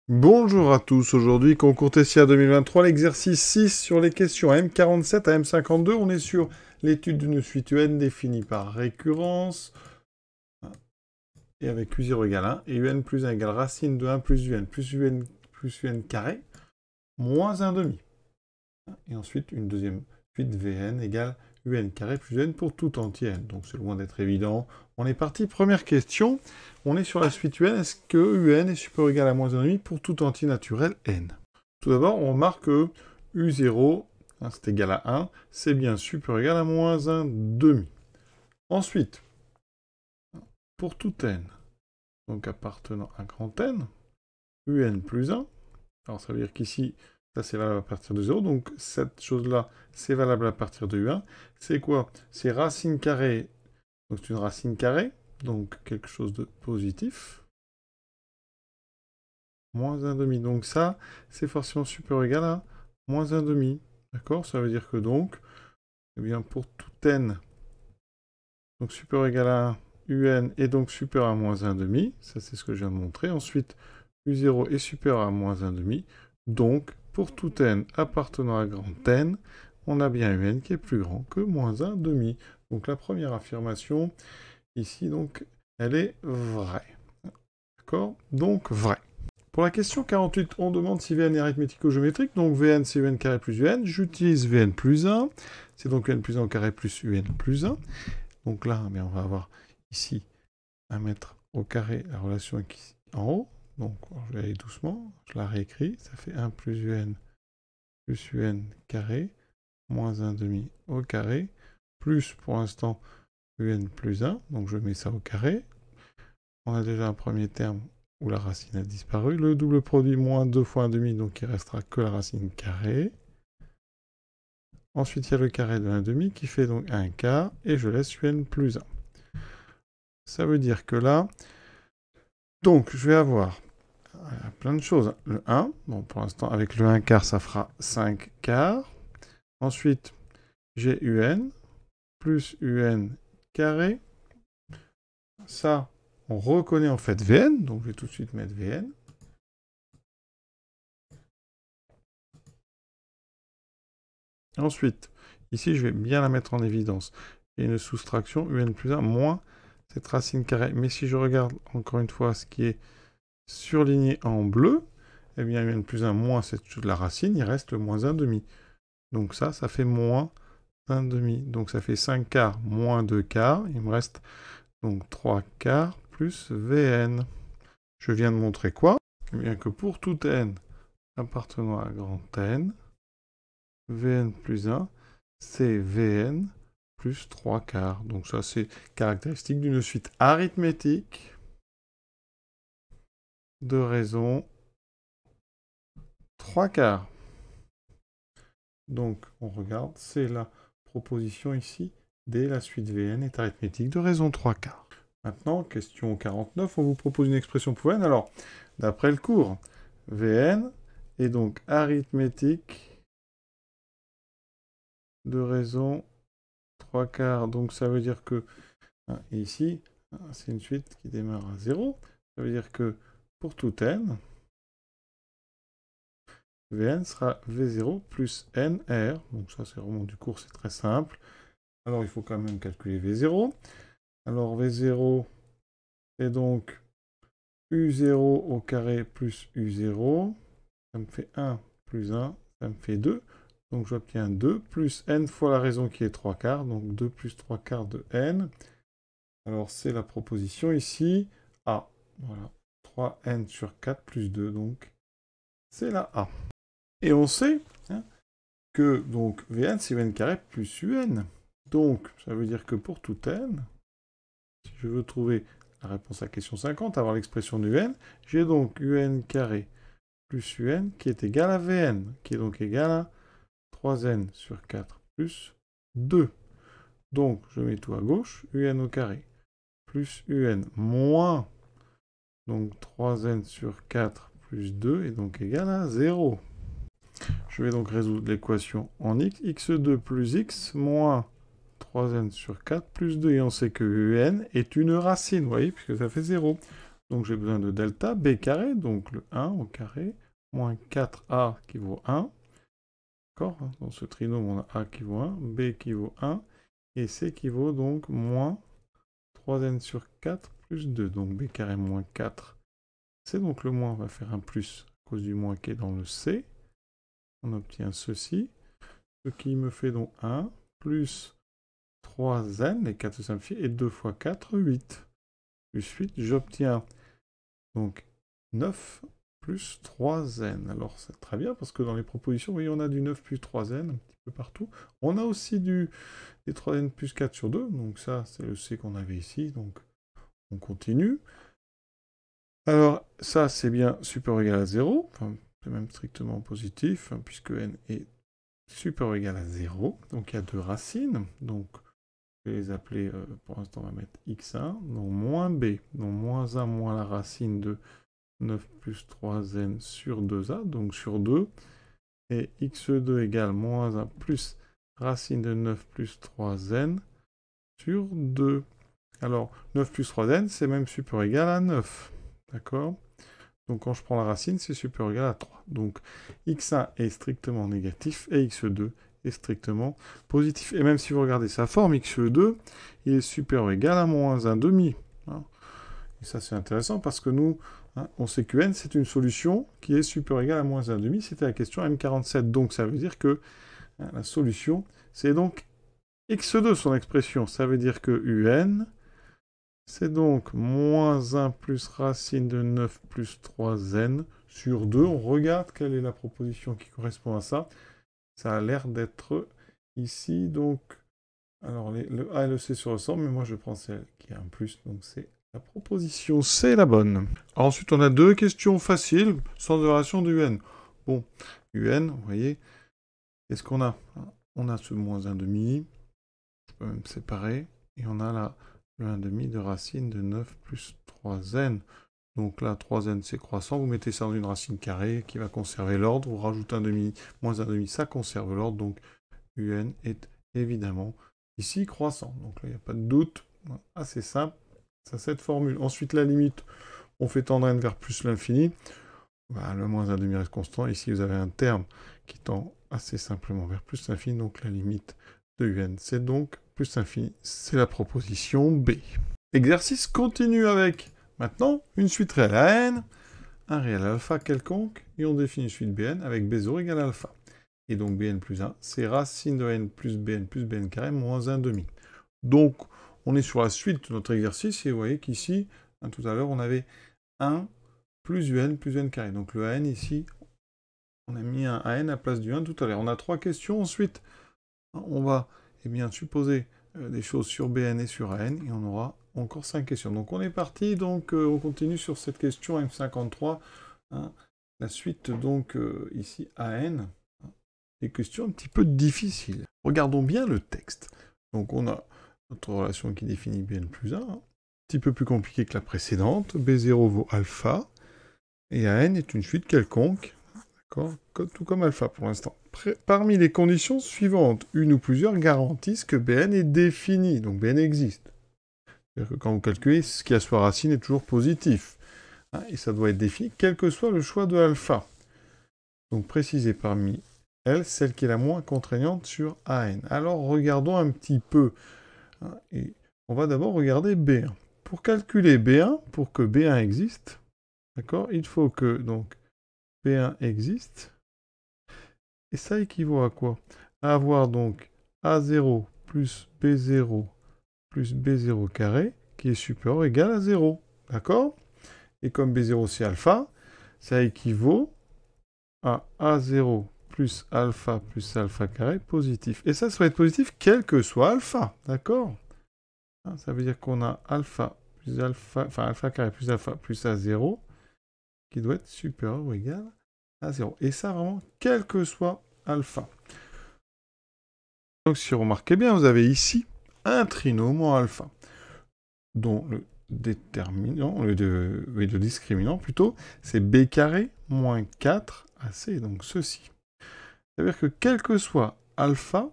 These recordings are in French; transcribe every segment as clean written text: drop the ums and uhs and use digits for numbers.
Bonjour à tous, aujourd'hui concours Tessia 2023, l'exercice 6 sur les questions M47 à M52. On est sur l'étude d'une suite UN définie par récurrence et avec U0 égale 1 et UN plus 1 égale racine de 1 plus UN plus UN carré moins 1 demi. Et ensuite une deuxième suite VN égale UN carré plus UN pour tout entier N. Donc c'est loin d'être évident. On est parti, première question. On est sur la suite UN. Est-ce que UN est supérieur ou égal à moins 1,5 pour tout entier naturel N? Tout d'abord, on remarque que U0, c'est égal à 1, c'est bien supérieur ou égal à moins 1,5. Ensuite, pour tout N, donc appartenant à grand N, UN plus 1, alors ça veut dire qu'ici, ça c'est valable à partir de 0, donc cette chose-là, c'est valable à partir de U1. C'est quoi? C'est racine carrée, donc c'est une racine carrée, donc quelque chose de positif. Moins 1,5. Donc ça, c'est forcément supérieur ou égal à moins 1,5. D'accord? Ça veut dire que donc, eh bien pour tout n, donc supérieur ou égal à un, un est donc supérieur à moins 1,5. Ça, c'est ce que je viens de montrer. Ensuite, u0 est supérieur à moins 1,5. Donc, pour tout n appartenant à grand n, on a bien un qui est plus grand que moins 1,5. Donc la première affirmation, ici, donc, elle est vraie. D'accord? Donc, vraie. Pour la question 48, on demande si Vn est arithmético-géométrique. Donc Vn, c'est Un carré plus Un. J'utilise Vn plus 1. C'est donc Un plus 1 au carré plus Un plus 1. Donc là, on va avoir ici 1 mètre au carré, la relation est ici en haut. Donc je vais aller doucement, je la réécris. Ça fait 1 plus Un carré, moins 1 demi au carré, plus pour l'instant Un plus 1. Donc je mets ça au carré. On a déjà un premier terme où la racine a disparu. Le double produit moins 2 fois 1,5, donc il restera que la racine carrée. Ensuite, il y a le carré de 1,5 qui fait donc 1 quart, et je laisse UN plus 1. Ça veut dire que là, donc je vais avoir plein de choses. Le 1, bon pour l'instant avec le 1 quart, ça fera 5 quarts. Ensuite, j'ai UN, plus UN carré. Ça, on reconnaît en fait Vn, donc je vais tout de suite mettre Vn. Ensuite, ici, je vais bien la mettre en évidence. Il y a une soustraction, Un plus 1 moins cette racine carrée. Mais si je regarde encore une fois ce qui est surligné en bleu, eh bien Un plus 1 moins la racine, il reste le moins 1,5. Donc ça fait moins 1,5. Donc ça fait 5 quarts moins 2 quarts. Il me reste donc 3 quarts plus Vn. Je viens de montrer quoi? Eh bien que pour tout n appartenant à grand N, Vn plus 1, c'est Vn plus 3 quarts. Donc ça, c'est caractéristique d'une suite arithmétique de raison 3 quarts. Donc, on regarde, c'est la proposition ici, dès la suite Vn est arithmétique de raison 3 quarts. Maintenant, question 49, on vous propose une expression pour n. Alors, d'après le cours, Vn est donc arithmétique de raison 3 quarts. Donc ça veut dire que, ici, c'est une suite qui démarre à 0. Ça veut dire que pour tout n, Vn sera V0 plus NR. Donc ça, c'est vraiment du cours, c'est très simple. Alors, il faut quand même calculer V0. Alors, V0 est donc U0 au carré plus U0. Ça me fait 1 plus 1, ça me fait 2. Donc, j'obtiens 2 plus n fois la raison qui est 3 quarts. Donc, 2 plus 3 quarts de n. Alors, c'est la proposition ici A. Voilà. 3n sur 4 plus 2. Donc, c'est la A. Et on sait que donc Vn, c'est Un carré plus Un. Donc, ça veut dire que pour tout n, si je veux trouver la réponse à la question 50, avoir l'expression du n, j'ai donc Un carré plus Un qui est égal à Vn, qui est donc égal à 3n sur 4 plus 2. Donc, je mets tout à gauche, Un au carré plus Un moins donc 3n sur 4 plus 2 est donc égal à 0. Je vais donc résoudre l'équation en x. x2 plus x moins 3n sur 4 plus 2. Et on sait que Un est une racine, vous voyez, puisque ça fait 0. Donc j'ai besoin de delta b carré, donc le 1 au carré, moins 4a qui vaut 1. D'accord? Dans ce trinôme, on a a qui vaut 1, b qui vaut 1, et c qui vaut donc moins 3n sur 4 plus 2. Donc b carré moins 4. C'est donc le moins, on va faire un plus à cause du moins qui est dans le c. On obtient ceci, ce qui me fait donc 1 plus 3n, les 4 se simplifient, et 2 fois 4, 8. Plus 8, j'obtiens donc 9 plus 3n. Alors c'est très bien, parce que dans les propositions, vous voyez, on a du 9 plus 3n un petit peu partout. On a aussi des 3n plus 4 sur 2, donc ça, c'est le c qu'on avait ici, donc on continue. Alors, ça, c'est bien supérieur ou égal à 0, enfin, c'est même strictement positif, hein, puisque n est supérieur ou égal à 0, donc il y a deux racines, donc je vais les appeler, pour l'instant on va mettre x1, donc moins b, donc moins 1 moins la racine de 9 plus 3n sur 2a, donc sur 2, et x2 égale moins 1 plus racine de 9 plus 3n sur 2. Alors, 9 plus 3n, c'est même supérieur ou égal à 9, d'accord? Donc quand je prends la racine, c'est supérieur ou égal à 3. Donc x1 est strictement négatif et x2 est strictement positif. Et même si vous regardez sa forme, x2, il est supérieur ou égal à moins 1 demi. Hein. Et ça c'est intéressant parce que nous, hein, on sait que n c'est une solution qui est supérieure ou égale à moins 1 demi. C'était la question M47. Donc ça veut dire que hein, la solution, c'est donc x2 son expression. Ça veut dire que un... c'est donc moins 1 plus racine de 9 plus 3n sur 2. On regarde quelle est la proposition qui correspond à ça. Ça a l'air d'être ici, donc... Alors, le A et le C se ressemblent, mais moi je prends celle qui a un plus, donc c'est la proposition C la bonne. Alors, ensuite, on a deux questions faciles, sans relation du n. Bon, un, vous voyez, qu'est-ce qu'on a? On a ce moins 1 demi, je peux même séparer, et on a là le 1 demi de racine de 9 plus 3n. Donc là, 3n c'est croissant, vous mettez ça dans une racine carrée qui va conserver l'ordre, vous rajoutez un demi, moins 1 demi, ça conserve l'ordre, donc un est évidemment ici croissant. Donc là, il n'y a pas de doute, assez simple, c'est cette formule. Ensuite, la limite, on fait tendre n vers plus l'infini, bah, le moins 1 demi reste constant, ici vous avez un terme qui tend assez simplement vers plus l'infini, donc la limite de un, c'est donc plus l'infini, c'est la proposition B. Exercice continue avec, maintenant, une suite réelle à n, un réel alpha quelconque, et on définit une suite bn avec b0 égale alpha. Et donc bn plus 1, c'est racine de n plus bn carré moins 1 demi. Donc, on est sur la suite de notre exercice, et vous voyez qu'ici, hein, tout à l'heure, on avait 1 plus un carré. Donc le an ici, on a mis un an à la place du 1 tout à l'heure. On a trois questions, ensuite, on va bien, supposer des choses sur bn et sur an, et on aura encore 5 questions. Donc on est parti, donc on continue sur cette question M53, hein, la suite donc ici AN, des questions un petit peu difficiles. Regardons bien le texte. Donc on a notre relation qui définit Bn plus 1, un petit peu plus compliqué que la précédente, B0 vaut alpha, et AN est une suite quelconque, d'accord, tout comme alpha pour l'instant. Parmi les conditions suivantes, une ou plusieurs garantissent que Bn est défini, donc Bn existe. C'est-à-dire que quand vous calculez, ce qui a soit racine est toujours positif. Hein, et ça doit être défini, quel que soit le choix de alpha. Donc précisez parmi elles, celle qui est la moins contraignante sur AN. Alors regardons un petit peu. Hein, et on va d'abord regarder B1. Pour calculer B1, pour que B1 existe, d'accord, il faut que donc B1 existe. Et ça équivaut à quoi? À avoir donc A0 plus B0 plus B0 carré, qui est supérieur ou égal à 0. D'accord? Et comme B0 c'est alpha, ça équivaut à A0 plus alpha carré positif. Et ça va être positif quel que soit alpha. D'accord? Ça veut dire qu'on a alpha plus alpha, enfin alpha carré plus alpha plus A0, qui doit être supérieur ou égal à 0. Et ça vraiment quel que soit alpha. Donc si vous remarquez bien, vous avez ici un trinôme en alpha, dont le déterminant, le discriminant plutôt, c'est b carré moins 4ac, donc ceci. Ça veut dire que quel que soit alpha,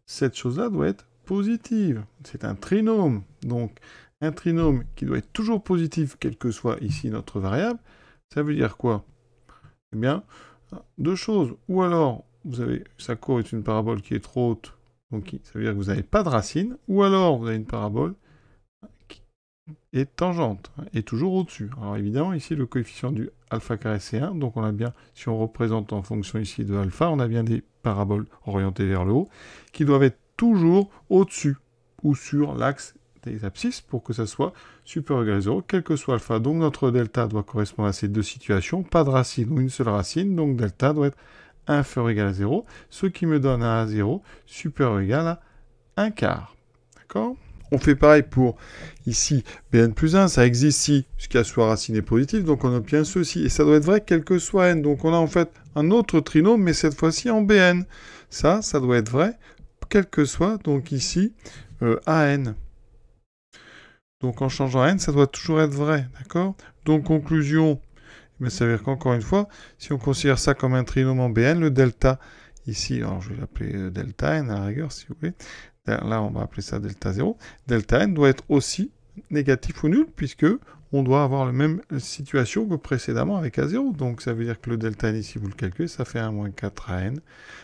cette chose-là doit être positive. C'est un trinôme, donc un trinôme qui doit être toujours positif, quelle que soit ici notre variable, ça veut dire quoi? Eh bien, deux choses. Ou alors, vous avez, sa courbe est une parabole qui est trop haute, donc ça veut dire que vous n'avez pas de racine, ou alors vous avez une parabole qui est tangente, et toujours au-dessus. Alors évidemment, ici, le coefficient du alpha carré c'est 1, donc on a bien, si on représente en fonction ici de alpha, on a bien des paraboles orientées vers le haut, qui doivent être toujours au-dessus, ou sur l'axe des abscisses, pour que ça soit supérieur ou égal à 0, quel que soit alpha. Donc notre delta doit correspondre à ces deux situations, pas de racine ou une seule racine, donc delta doit être inférieur ou égal à 0, ce qui me donne un A0 supérieur ou égal à 1 quart. D'accord? On fait pareil pour ici, Bn plus 1, ça existe si, puisqu'il y a soit racine est positive, donc on obtient ceci. Et ça doit être vrai quel que soit n. Donc on a en fait un autre trinôme, mais cette fois-ci en Bn. Ça doit être vrai quel que soit, donc ici, An. Donc en changeant n, ça doit toujours être vrai, d'accord? Donc conclusion, mais ça veut dire qu'encore une fois, si on considère ça comme un trinôme en Bn, le delta, ici, alors je vais l'appeler delta n à la rigueur, si vous voulez. Là, on va appeler ça delta 0. Delta n doit être aussi négatif ou nul, puisque on doit avoir la même situation que précédemment avec A0. Donc ça veut dire que le delta n ici, vous le calculez, ça fait 1 moins 4 à n.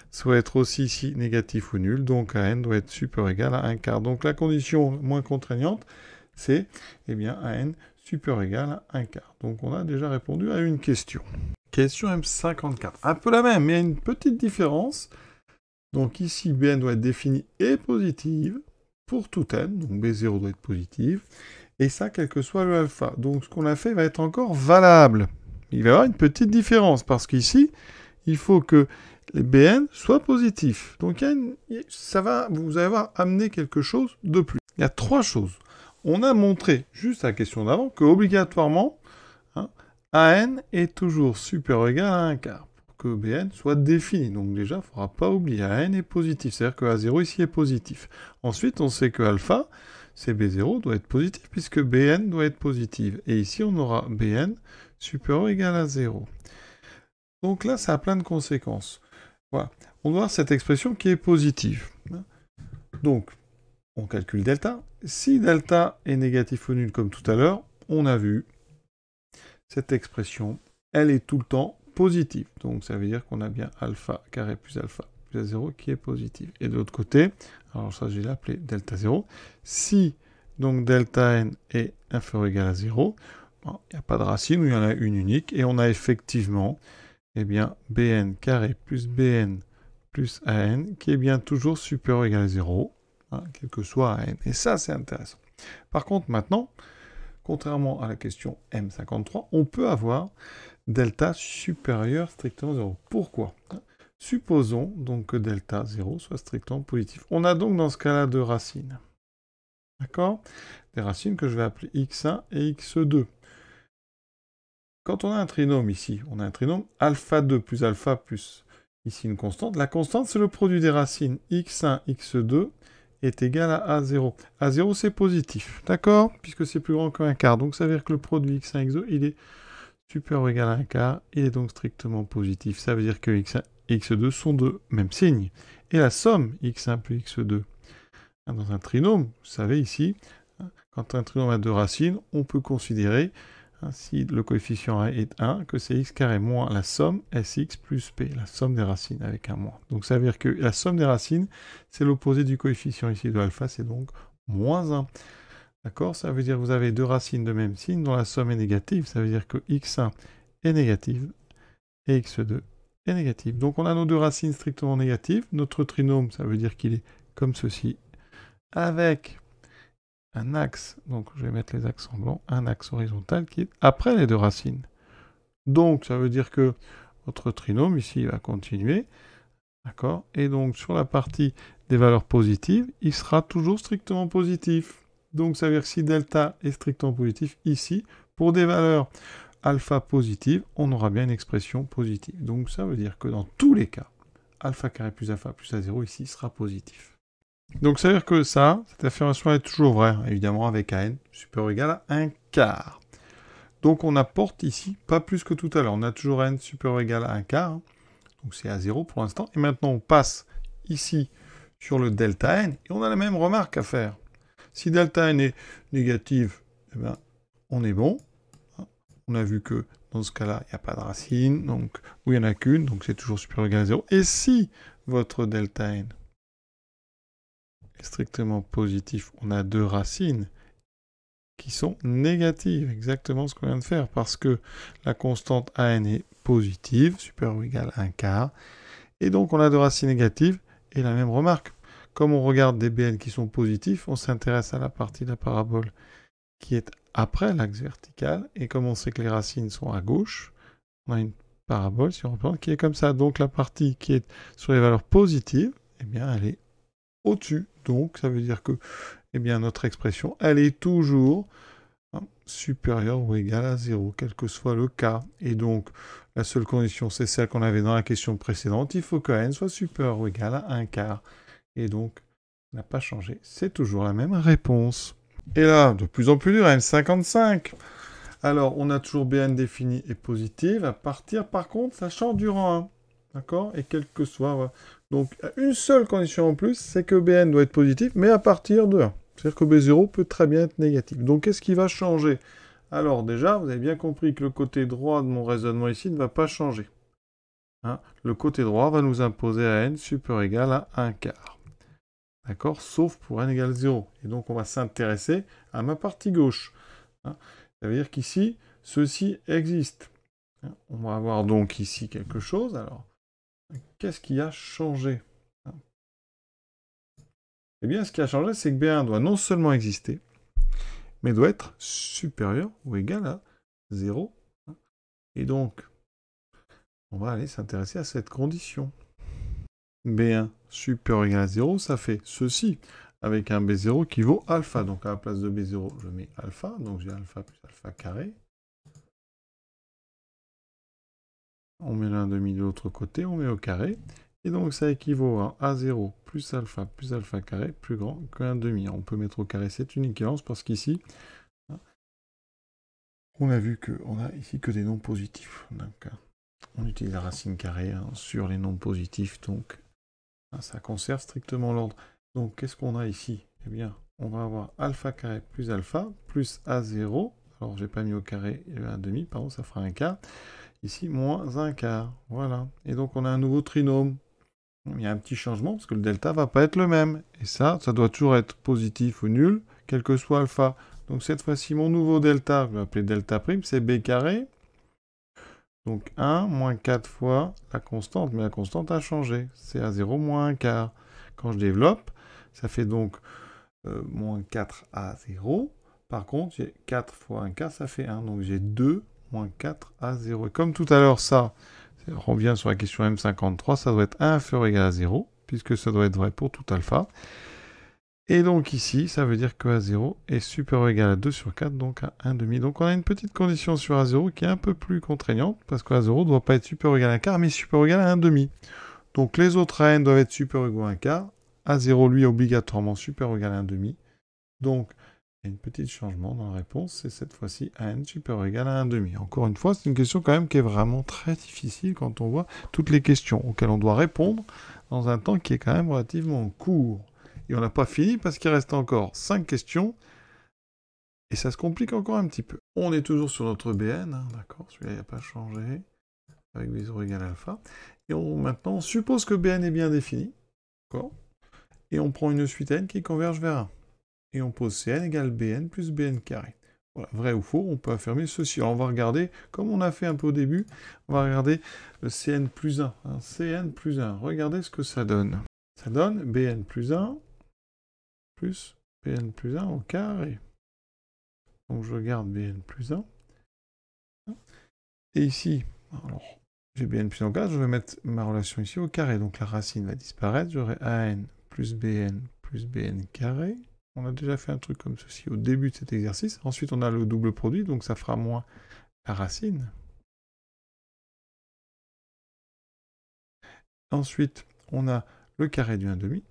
Ça doit être aussi ici négatif ou nul, donc AN doit être supérieur ou égal à 1 quart. Donc la condition moins contraignante, c'est eh bien AN supérieur ou égal à 1 quart. Donc on a déjà répondu à une question. Question M54. Un peu la même, mais il y a une petite différence. Donc ici, Bn doit être défini et positive pour tout n, donc B0 doit être positive, et ça, quel que soit le alpha. Donc ce qu'on a fait va être encore valable. Il va y avoir une petite différence, parce qu'ici, il faut que les Bn soient positifs. Donc vous allez avoir amené quelque chose de plus. Il y a trois choses. On a montré, juste à la question d'avant, que obligatoirement, An est toujours supérieur ou égal à 1 quart. Que Bn soit défini. Donc déjà, il ne faudra pas oublier, An est positif, c'est-à-dire que A0 ici est positif. Ensuite, on sait que alpha, c'est B0, doit être positif, puisque Bn doit être positive. Et ici, on aura Bn supérieur ou égal à 0. Donc là, ça a plein de conséquences. Voilà. On doit avoir cette expression qui est positive. Donc, on calcule delta. Si delta est négatif ou nul comme tout à l'heure, on a vu cette expression, elle est tout le temps positive. Donc ça veut dire qu'on a bien alpha carré plus alpha plus A0 qui est positive. Et de l'autre côté, alors ça je vais l'appeler delta 0, si donc delta n est inférieur ou égal à 0, il n'y a pas de racine ou il y en a une unique, et on a effectivement eh bien, Bn carré plus Bn plus An qui est bien toujours supérieur ou égal à 0, quel que soit An. Et ça c'est intéressant. Par contre maintenant, contrairement à la question M53, on peut avoir delta supérieur strictement à 0. Pourquoi? Supposons donc que delta 0 soit strictement positif. On a donc dans ce cas-là deux racines. D'accord? Des racines que je vais appeler x1 et x2. Quand on a un trinôme ici, on a un trinôme alpha 2 plus alpha plus ici une constante. La constante, c'est le produit des racines x1, x2 est égal à A0. A0, c'est positif, d'accord? Puisque c'est plus grand qu'un quart. Donc ça veut dire que le produit x1, x2, il est supérieur ou égal à 1 quart, il est donc strictement positif. Ça veut dire que x1 et x2 sont de même signe. Et la somme x1 plus x2, dans un trinôme, vous savez ici, quand un trinôme a deux racines, on peut considérer, si le coefficient a est 1, que c'est x carré moins la somme sx plus p, la somme des racines avec un moins. Donc ça veut dire que la somme des racines, c'est l'opposé du coefficient ici de alpha, c'est donc moins 1. D'accord? Ça veut dire que vous avez deux racines de même signe dont la somme est négative. Ça veut dire que x1 est négative et x2 est négative. Donc on a nos deux racines strictement négatives. Notre trinôme, ça veut dire qu'il est comme ceci, avec un axe, donc je vais mettre les axes en blanc, un axe horizontal qui est après les deux racines. Donc ça veut dire que votre trinôme ici va continuer. D'accord? Et donc sur la partie des valeurs positives, il sera toujours strictement positif. Donc ça veut dire que si delta est strictement positif, ici, pour des valeurs alpha positives, on aura bien une expression positive. Donc ça veut dire que dans tous les cas, alpha carré plus alpha plus A0 ici sera positif. Donc ça veut dire que ça, cette affirmation est toujours vraie, évidemment avec An supérieur ou égal à 1 quart. Donc on apporte ici pas plus que tout à l'heure. On a toujours N supérieur ou égal à 1 quart, donc c'est A0 pour l'instant. Et maintenant on passe ici sur le delta N, et on a la même remarque à faire. Si delta n est négative, eh ben, on est bon. On a vu que dans ce cas-là, il n'y a pas de racine, donc, ou il n'y en a qu'une, donc c'est toujours supérieur ou égal à 0. Et si votre delta n est strictement positif, on a deux racines qui sont négatives, exactement ce qu'on vient de faire, parce que la constante an est positive, supérieure ou égale à 1/4, et donc on a deux racines négatives, et la même remarque. Comme on regarde des BN qui sont positifs, on s'intéresse à la partie de la parabole qui est après l'axe vertical, et comme on sait que les racines sont à gauche, on a une parabole, si on reprend, qui est comme ça. Donc la partie qui est sur les valeurs positives, eh bien elle est au-dessus. Donc ça veut dire que eh bien, notre expression, elle est toujours supérieure ou égale à 0, quel que soit le cas. Et donc, la seule condition, c'est celle qu'on avait dans la question précédente. Il faut que n soit supérieur ou égal à 1/4. Et donc, ça n'a pas changé. C'est toujours la même réponse. Et là, de plus en plus dur, M55. Alors, on a toujours Bn définie et positive. À partir, par contre, sachant du rang 1. D'accord? Et quel que soit... Voilà. Donc, une seule condition en plus, c'est que Bn doit être positif, mais à partir de 1. C'est-à-dire que B0 peut très bien être négatif. Donc, qu'est-ce qui va changer? Alors, déjà, vous avez bien compris que le côté droit de mon raisonnement ici ne va pas changer. Hein? Le côté droit va nous imposer à n supérieur ou égal à 1/4. D'accord? Sauf pour n égale 0. Et donc, on va s'intéresser à ma partie gauche. Hein? Ça veut dire qu'ici, ceci existe. Hein? On va avoir donc ici quelque chose. Alors, qu'est-ce qui a changé? Eh bien, ce qui a changé, c'est que B1 doit non seulement exister, mais doit être supérieur ou égal à 0. Et donc, on va aller s'intéresser à cette condition. B1 supérieur ou égal à 0, ça fait ceci, avec un B0 qui vaut alpha. Donc, à la place de B0, je mets alpha. Donc, j'ai alpha plus alpha carré. On met l'un demi de l'autre côté, on met au carré. Et donc, ça équivaut à A0 plus alpha carré plus grand que 1 demi. On peut mettre au carré, c'est une équivalence parce qu'ici, on a vu qu'on a ici que des nombres positifs. Donc, on utilise la racine carrée sur les nombres positifs, donc ça conserve strictement l'ordre. Donc, qu'est-ce qu'on a ici? Eh bien, on va avoir alpha carré plus A0. Alors, j'ai pas mis au carré 1 demi, pardon, ça fera 1/4. Ici, moins 1/4. Voilà. Et donc, on a un nouveau trinôme. Il y a un petit changement parce que le delta ne va pas être le même. Et ça doit toujours être positif ou nul, quel que soit alpha. Donc cette fois-ci, mon nouveau delta, je vais appeler delta prime, c'est b carré. Donc 1 moins 4 fois la constante, mais la constante a changé. C'est A0 moins 1/4. Quand je développe, ça fait donc moins 4A0. Par contre, j'ai 4 fois 1/4, ça fait 1. Donc j'ai 2 moins 4A0. Et comme tout à l'heure, ça... On revient sur la question M53, ça doit être inférieur ou égal à 0, puisque ça doit être vrai pour tout alpha. Et donc ici, ça veut dire que A0 est supérieur ou égal à 2 sur 4, donc à 1 demi. Donc on a une petite condition sur A0 qui est un peu plus contraignante, parce que A0 ne doit pas être supérieur ou égal à 1/4, mais supérieur ou égal à 1 demi. Donc les autres AN doivent être supérieurs ou égal à 1/4. A0, lui, est obligatoirement supérieur ou égal à 1 demi. Donc, il y a un petit changement dans la réponse, c'est cette fois-ci n supérieur ou égal à 1 demi. Encore une fois, c'est une question quand même qui est vraiment très difficile quand on voit toutes les questions auxquelles on doit répondre dans un temps qui est quand même relativement court. Et on n'a pas fini parce qu'il reste encore 5 questions et ça se complique encore un petit peu. On est toujours sur notre BN, hein, d'accord, celui-là il n'a pas changé, avec B0 égale alpha. Et maintenant, on suppose que BN est bien défini, d'accord, et on prend une suite n qui converge vers 1. Et on pose Cn égale Bn plus Bn carré. Voilà, vrai ou faux, on peut affirmer ceci. Alors on va regarder, comme on a fait un peu au début, on va regarder le Cn plus 1. Hein, Cn plus 1, regardez ce que ça donne. Ça donne Bn plus 1 plus Bn plus 1 au carré. Donc je regarde Bn plus 1. Et ici, alors j'ai Bn plus 1 au carré, je vais mettre ma relation ici au carré. Donc la racine va disparaître, j'aurai An plus Bn carré. On a déjà fait un truc comme ceci au début de cet exercice. Ensuite, on a le double produit, donc ça fera moins la racine. Ensuite, on a le carré du 1 demi,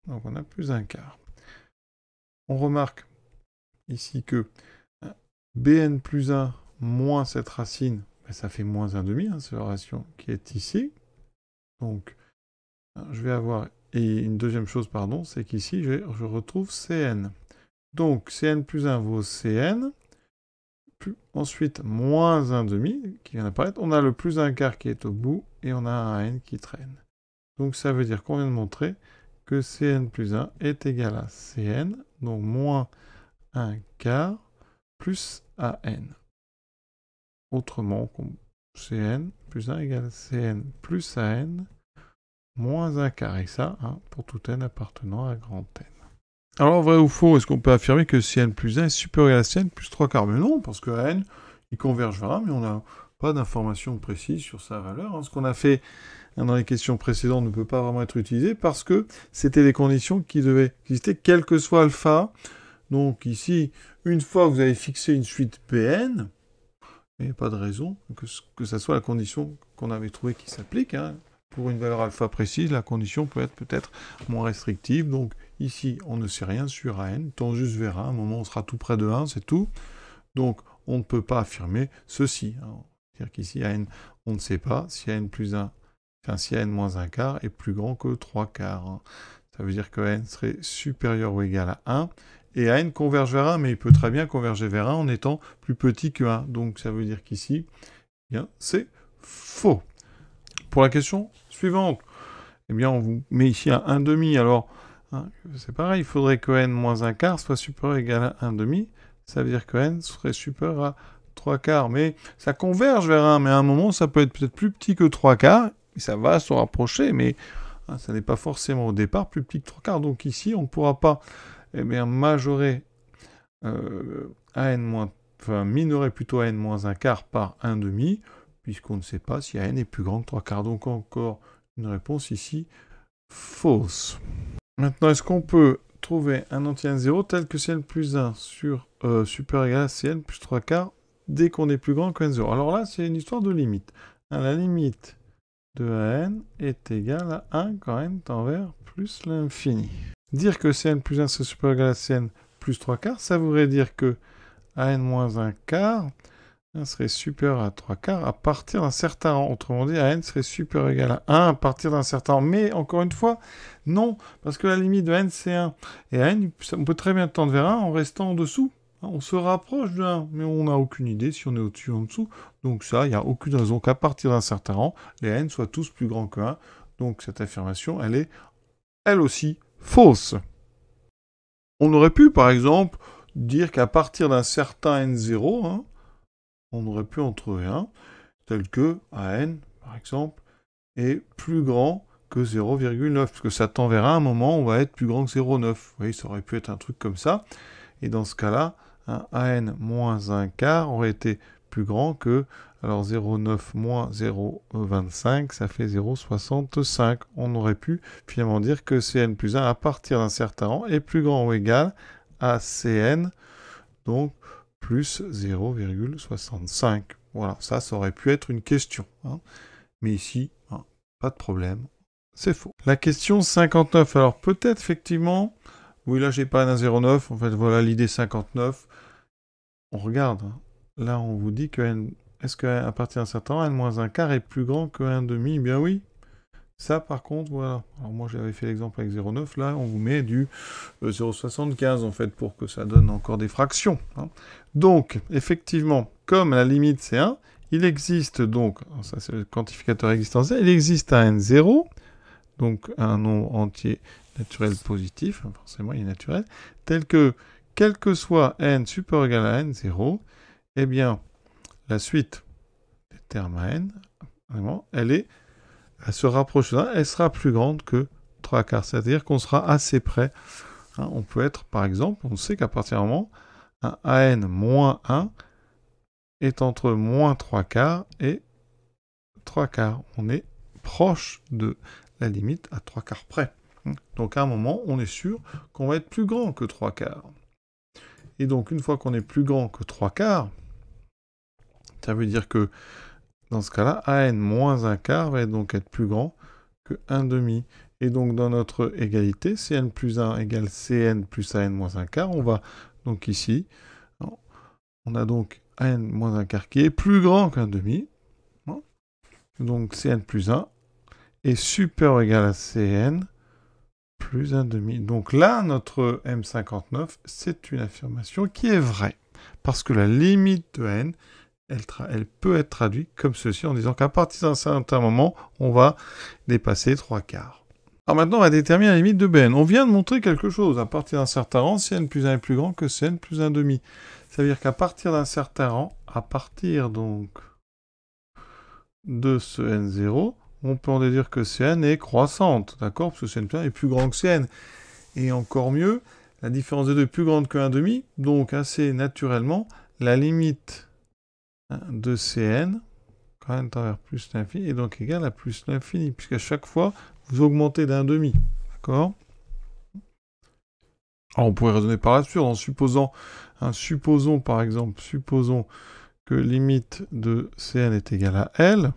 donc on a plus 1/4. On remarque ici que Bn plus 1 moins cette racine, ben ça fait moins 1 demi, hein, c'est la relation qui est ici. Donc, je vais avoir... Et une deuxième chose, pardon, c'est qu'ici, je retrouve Cn. Donc, Cn plus 1 vaut Cn. Ensuite, moins 1 demi qui vient d'apparaître. On a le plus 1 quart qui est au bout et on a un n qui traîne. Donc, ça veut dire qu'on vient de montrer que Cn plus 1 est égal à Cn, donc moins 1 quart plus AN. Autrement, Cn plus 1 égale Cn plus AN moins 1 quart. Et ça, pour tout n appartenant à grand n. Alors, vrai ou faux, est-ce qu'on peut affirmer que Cn plus 1 est supérieur à Cn plus 3 quarts? Mais non, parce que n, il converge vers 1, mais on n'a pas d'informations précises sur sa valeur. Ce qu'on a fait dans les questions précédentes ne peut pas vraiment être utilisé parce que c'était des conditions qui devaient exister quel que soit alpha. Donc ici, une fois que vous avez fixé une suite Pn, il n'y a pas de raison que ça soit la condition qu'on avait trouvée qui s'applique. Pour une valeur alpha précise, la condition peut être peut-être moins restrictive. Donc ici, on ne sait rien sur AN, on tend juste vers 1. À un moment, on sera tout près de 1, c'est tout. Donc on ne peut pas affirmer ceci. C'est-à-dire qu'ici, AN, on ne sait pas si AN plus 1, enfin si AN moins 1 quart est plus grand que 3 quarts. Ça veut dire que AN serait supérieur ou égal à 1. Et AN converge vers 1, mais il peut très bien converger vers 1 en étant plus petit que 1. Donc ça veut dire qu'ici, c'est faux. Pour la question suivante, eh bien, on vous met ici un 1,5. Alors, c'est pareil, il faudrait que n moins 1 quart soit supérieur ou égal à 1,5. Ça veut dire que n serait supérieur à 3 quarts. Mais ça converge vers 1, mais à un moment, ça peut être peut-être plus petit que 3 quarts. Et ça va se rapprocher, mais ça n'est pas forcément au départ plus petit que 3 quarts. Donc ici, on ne pourra pas majorer minorer plutôt n moins 1 quart par 1,5, puisqu'on ne sait pas si n est plus grand que 3 quarts. Donc encore une réponse ici fausse. Maintenant, est-ce qu'on peut trouver un anti-n 0 tel que Cn plus 1 sur supérieur égal à Cn plus 3 quarts dès qu'on est plus grand que n0? Alors là, c'est une histoire de limite. La limite de n est égale à 1 quand n tend vers plus l'infini. Dire que Cn plus 1 c'est supérieur égal à Cn plus 3 quarts, ça voudrait dire que An moins 1 quart serait supérieur à 3 quarts à partir d'un certain rang. Autrement dit, An serait supérieur ou égal à 1 à partir d'un certain rang. Mais encore une fois, non, parce que la limite de n c'est 1. Et An, on peut très bien tendre vers 1 en restant en dessous. On se rapproche de 1, mais on n'a aucune idée si on est au-dessus ou en dessous. Donc ça, il n'y a aucune raison qu'à partir d'un certain rang, les n soient tous plus grands que 1. Donc cette affirmation, elle est, elle aussi, fausse. On aurait pu, par exemple, dire qu'à partir d'un certain n0, on aurait pu en trouver un, tel que An, par exemple, est plus grand que 0,9, parce que ça tend vers un moment, on va être plus grand que 0,9. Vous voyez, ça aurait pu être un truc comme ça. Et dans ce cas-là, un An moins 1 quart aurait été plus grand que, alors 0,9 moins 0,25, ça fait 0,65. On aurait pu finalement dire que Cn plus 1 à partir d'un certain rang est plus grand ou égal à Cn, donc plus 0,65. Voilà, ça aurait pu être une question. Mais ici, pas de problème, c'est faux. La question 59, alors peut-être effectivement, oui là j'ai pas un 0,9, en fait voilà l'idée 59. On regarde, là on vous dit que n, est-ce qu'à partir d'un certain rang, n moins 1 quart est plus grand que 1,5? Bien oui. Ça, par contre, voilà. Alors moi, j'avais fait l'exemple avec 0,9. Là, on vous met du 0,75, en fait, pour que ça donne encore des fractions. Donc, effectivement, comme la limite, c'est 1, il existe donc, ça c'est le quantificateur existentiel, il existe un n0, donc un nombre entier naturel positif, forcément il est naturel, tel que, quel que soit n supérieur ou égal à n0, eh bien, la suite des termes à n, vraiment, elle se rapproche de 1, elle sera plus grande que 3 quarts. C'est-à-dire qu'on sera assez près. On peut être, par exemple, on sait qu'à partir d'un moment, un An moins 1 est entre moins 3 quarts et 3 quarts. On est proche de la limite à 3 quarts près. Donc à un moment, on est sûr qu'on va être plus grand que 3 quarts. Et donc, une fois qu'on est plus grand que 3 quarts, ça veut dire que dans ce cas-là, An moins 1 quart va donc être plus grand que 1,5. Et donc, dans notre égalité, Cn plus 1 égale Cn plus An moins 1 quart, on va donc ici, on a donc An moins 1 quart qui est plus grand qu'1,5. Donc, Cn plus 1 est supérieur ou égal à Cn plus 1,5. Donc là, notre M59, c'est une affirmation qui est vraie. Parce que la limite de n, elle peut être traduite comme ceci, en disant qu'à partir d'un certain moment, on va dépasser 3/4. Alors maintenant, on va déterminer la limite de Bn. On vient de montrer quelque chose. À partir d'un certain rang, si n plus 1 est plus grand que Cn plus 1,5. Ça veut dire qu'à partir d'un certain rang, à partir donc de ce n0, on peut en déduire que Cn est croissante, d'accord? Parce que Cn plus 1 est plus grand que Cn. Et encore mieux, la différence des deux est plus grande que 1,5, donc assez naturellement, la limite de Cn, quand n tend vers plus l'infini, est donc égale à plus l'infini, puisqu'à chaque fois, vous augmentez d'1,5, d'accord? Alors on pourrait raisonner par l'absurde en supposant, supposons par exemple, que limite de Cn est égale à L,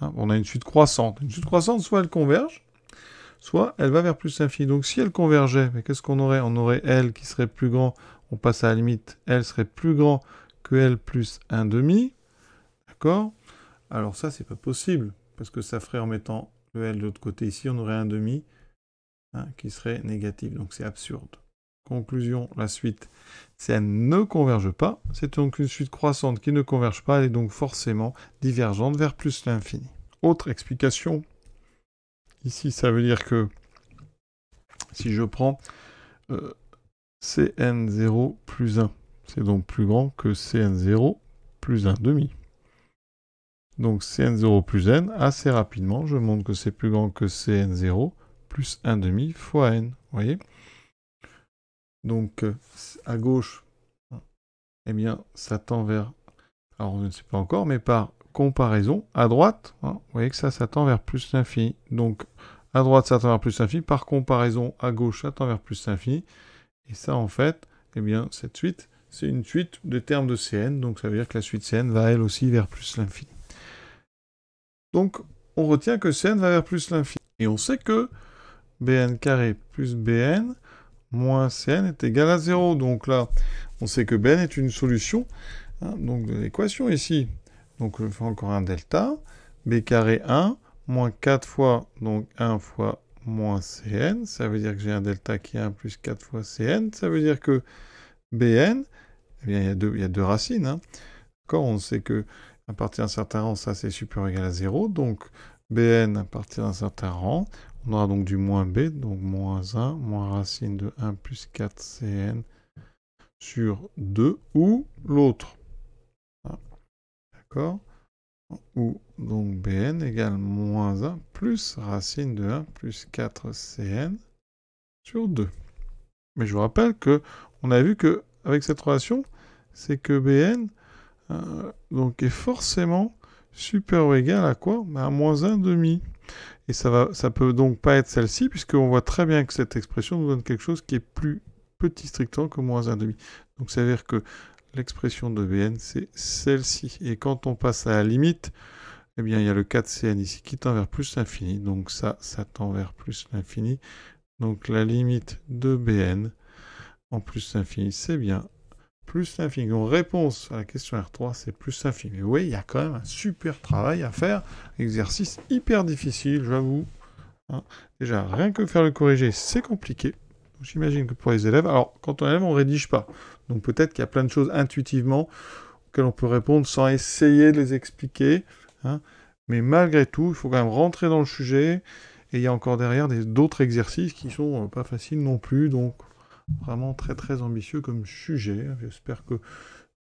on a une suite croissante. Une suite croissante, soit elle converge, soit elle va vers plus l'infini. Donc si elle convergeait, mais qu'est-ce qu'on aurait? On aurait L qui serait plus grand, on passe à la limite, L serait plus grand que L plus 1,5, d'accord? Alors ça, c'est pas possible, parce que ça ferait en mettant le L de l'autre côté ici, on aurait 1,5 qui serait négatif, donc c'est absurde. Conclusion, la suite, si elle ne converge pas, c'est donc une suite croissante qui ne converge pas, elle est donc forcément divergente vers plus l'infini. Autre explication, ici ça veut dire que si je prends Cn0 plus 1, c'est donc plus grand que Cn0 plus 1,5. Donc Cn0 plus n, assez rapidement, je montre que c'est plus grand que Cn0 plus 1,5 fois n, vous voyez? Donc, à gauche, eh bien, ça tend vers... Alors, je ne sais pas encore, mais par comparaison, à droite, vous voyez que ça tend vers plus l'infini. Donc, à droite, ça tend vers plus l'infini. Par comparaison, à gauche, ça tend vers plus l'infini. Et ça, en fait, eh bien, cette suite, c'est une suite des termes de Cn. Donc, ça veut dire que la suite Cn va, elle aussi, vers plus l'infini. Donc, on retient que Cn va vers plus l'infini. Et on sait que Bn carré plus Bn moins Cn est égal à 0. Donc là, on sait que Bn est une solution donc de l'équation ici. Donc je fais encore un delta. B carré 1, moins 4 fois, donc 1 fois moins Cn. Ça veut dire que j'ai un delta qui est 1 plus 4 fois Cn. Ça veut dire que Bn, eh bien, il y a deux racines. D'accord, on sait que à partir d'un certain rang, ça c'est supérieur ou égal à 0. Donc Bn à partir d'un certain rang, on aura donc du moins b, donc moins 1, moins racine de 1 plus 4 Cn sur 2, ou l'autre. D'accord? Ou donc Bn égale moins 1 plus racine de 1 plus 4 Cn sur 2. Mais je vous rappelle que on a vu que avec cette relation, c'est que Bn donc est forcément supérieur ou égal à quoi? À moins 1,5. Et ça peut donc pas être celle-ci, puisqu'on voit très bien que cette expression nous donne quelque chose qui est plus petit strictement que moins 1,5. Donc ça veut dire que l'expression de Bn, c'est celle-ci. Et quand on passe à la limite, eh bien, il y a le 4Cn ici qui tend vers plus l'infini. Donc ça tend vers plus l'infini. Donc la limite de Bn en plus l'infini, c'est bien plus l'infini. Donc réponse à la question R3, c'est plus l'infini. Mais oui, il y a quand même un super travail à faire. Exercice hyper difficile, j'avoue. Déjà, rien que faire le corriger, c'est compliqué. J'imagine que pour les élèves... Alors, quand on est élève, on ne rédige pas. Donc peut-être qu'il y a plein de choses intuitivement auxquelles on peut répondre sans essayer de les expliquer. Mais malgré tout, il faut quand même rentrer dans le sujet. Et il y a encore derrière d'autres exercices qui sont pas faciles non plus. Donc, vraiment très très ambitieux comme sujet. J'espère que, en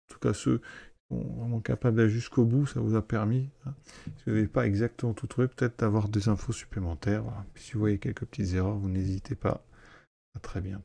tout cas, ceux qui sont vraiment capables d'aller jusqu'au bout, ça vous a permis, si vous n'avez pas exactement tout trouvé, peut-être d'avoir des infos supplémentaires. Voilà. Puis si vous voyez quelques petites erreurs, vous n'hésitez pas. À très bientôt.